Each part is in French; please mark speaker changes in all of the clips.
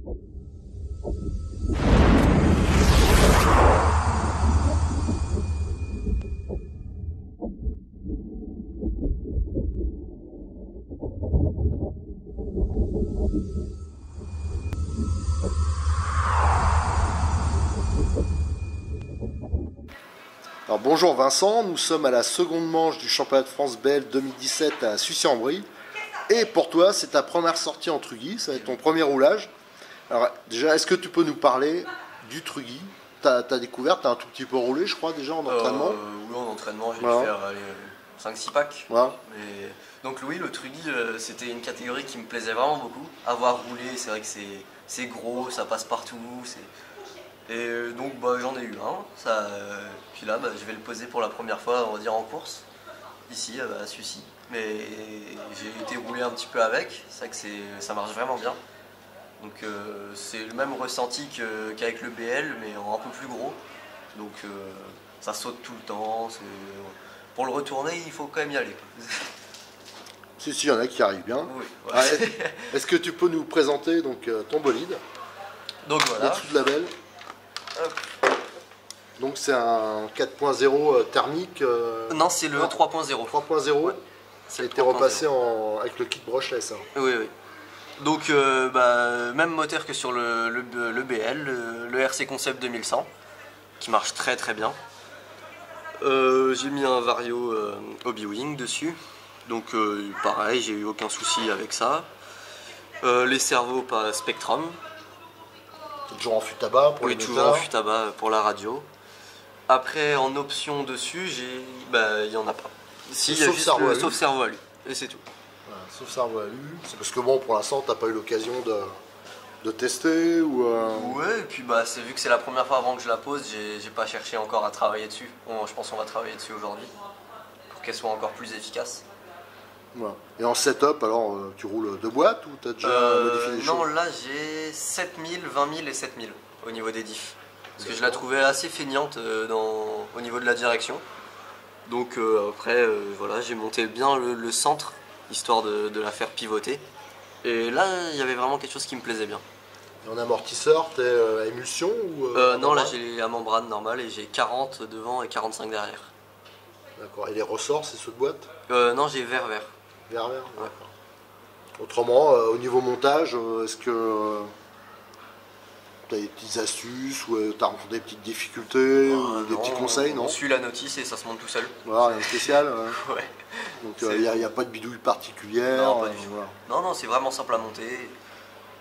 Speaker 1: Alors bonjour Vincent, nous sommes à la seconde manche du championnat de France BL 2017 à Sucy-en-Brie. Et pour toi, c'est ta première sortie en Truggy, ça va être ton premier roulage. Alors déjà, est-ce que tu peux nous parler du Truggy? T'as découvert, t'as un tout petit peu roulé, je crois, déjà en entraînement.
Speaker 2: Oui, en entraînement, j'ai dû faire 5-6 packs.
Speaker 1: Voilà.
Speaker 2: Mais... Donc oui, le Truggy, c'était une catégorie qui me plaisait vraiment beaucoup. Avoir roulé, c'est vrai que c'est gros, ça passe partout. Et donc j'en ai eu un. Puis là, je vais le poser pour la première fois, on va dire en course, ici à Sucy. Mais j'ai été roulé un petit peu avec, c'est vrai que ça marche vraiment bien. Donc c'est le même ressenti qu'avec le BL, mais en un peu plus gros. Donc ça saute tout le temps. Pour le retourner, il faut quand même y aller.
Speaker 1: Si, il y en a qui arrivent bien.
Speaker 2: Oui, voilà.
Speaker 1: Est-ce que tu peux nous présenter donc, ton bolide?
Speaker 2: Donc voilà.
Speaker 1: Dessous de la belle. Donc c'est un 4.0 thermique.
Speaker 2: Non, c'est le 3.0.
Speaker 1: 3.0. Ouais. Ça a été repassé avec le kit brushless.
Speaker 2: Oui, oui. Donc même moteur que sur le BL, le RC Concept 2100, qui marche très très bien. J'ai mis un Vario Hobby-Wing dessus, donc pareil, j'ai eu aucun souci avec ça. Les servos pas Spectrum.
Speaker 1: Toujours en fût à bas pour les moteurs.
Speaker 2: Toujours en fût à bas pour la radio. Après, en option dessus, il n'y en a pas. Si, il y a juste sauf servo alu, et c'est tout.
Speaker 1: Voilà, sauf servo alu. C'est parce que bon, pour l'instant, t'as pas eu l'occasion de tester ou.
Speaker 2: Ouais, et puis c'est vu que c'est la première fois avant que je la pose, j'ai pas cherché encore à travailler dessus. Bon, je pense qu'on va travailler dessus aujourd'hui pour qu'elle soit encore plus efficace.
Speaker 1: Voilà. Et en setup, alors tu roules deux boîtes ou t'as déjà modifié des choses?
Speaker 2: Non, là j'ai 7000, 20 000 et 7000 au niveau des diffs. Parce que je la trouvais assez feignante au niveau de la direction. Donc après, voilà, j'ai monté bien le centre, histoire de la faire pivoter. Et là, il y avait vraiment quelque chose qui me plaisait bien.
Speaker 1: Et en amortisseur, t'es à émulsion ou
Speaker 2: non, là j'ai la membrane normale et j'ai 40 devant et 45 derrière.
Speaker 1: D'accord. Et les ressorts, c'est ceux de boîte?
Speaker 2: Non, j'ai vert-vert.
Speaker 1: Vert-vert, ouais. D'accord. Autrement, au niveau montage, est-ce que tu as des petites astuces ou tu as rencontré des petites difficultés ou des petits conseils? Non,
Speaker 2: on suit la notice et ça se monte tout seul.
Speaker 1: Voilà, rien de spécial.
Speaker 2: Ouais.
Speaker 1: Donc il n'y a pas de bidouille particulière.
Speaker 2: Non, pas du tout. Voilà. Non, c'est vraiment simple à monter.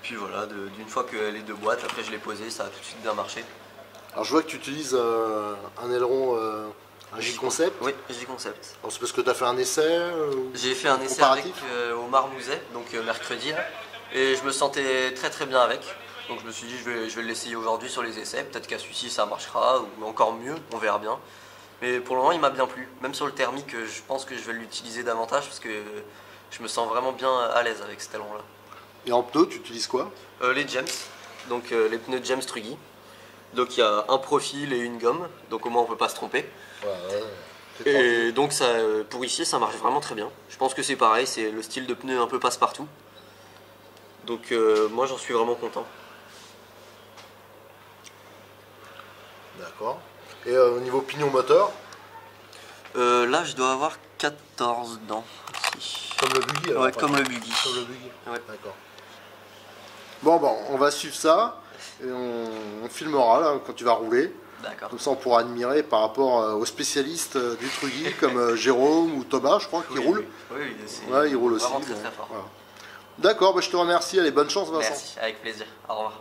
Speaker 2: Puis voilà, d'une fois que les deux boîtes, après je l'ai posé, ça a tout de suite bien marché.
Speaker 1: Alors je vois que tu utilises un aileron, un J-Concept.
Speaker 2: Oui, J-Concept.
Speaker 1: C'est parce que tu as fait un essai
Speaker 2: J'ai fait un essai avec Omar Mouzet, donc mercredi, là, et je me sentais très très bien avec. Donc je me suis dit je vais l'essayer aujourd'hui sur les essais, peut-être qu'à celui-ci ça marchera, ou encore mieux, on verra bien. Mais pour le moment il m'a bien plu, même sur le thermique je pense que je vais l'utiliser davantage parce que je me sens vraiment bien à l'aise avec cet aileron là.
Speaker 1: Et en pneu tu utilises quoi?
Speaker 2: Les James, donc les pneus James Truggy. Donc il y a un profil et une gomme, donc au moins on peut pas se tromper. Ouais, et donc ça, pour ici ça marche vraiment très bien. Je pense que c'est pareil, c'est le style de pneu un peu passe-partout. Donc moi j'en suis vraiment content.
Speaker 1: D'accord. Et au niveau pignon moteur?
Speaker 2: Là je dois avoir 14 dents ici.
Speaker 1: Comme le buggy?
Speaker 2: Ouais, comme le buggy.
Speaker 1: Comme le buggy.
Speaker 2: Ouais.
Speaker 1: D'accord. Bon, on va suivre ça et on filmera là, quand tu vas rouler.
Speaker 2: D'accord.
Speaker 1: Comme ça on pourra admirer par rapport aux spécialistes du Truggy comme Jérôme ou Thomas, je crois, qui roulent.
Speaker 2: Oui,
Speaker 1: ouais, ils roulent aussi.
Speaker 2: Vraiment très fort.
Speaker 1: Voilà. D'accord, je te remercie. Allez, bonne chance Vincent.
Speaker 2: Merci, avec plaisir. Au revoir.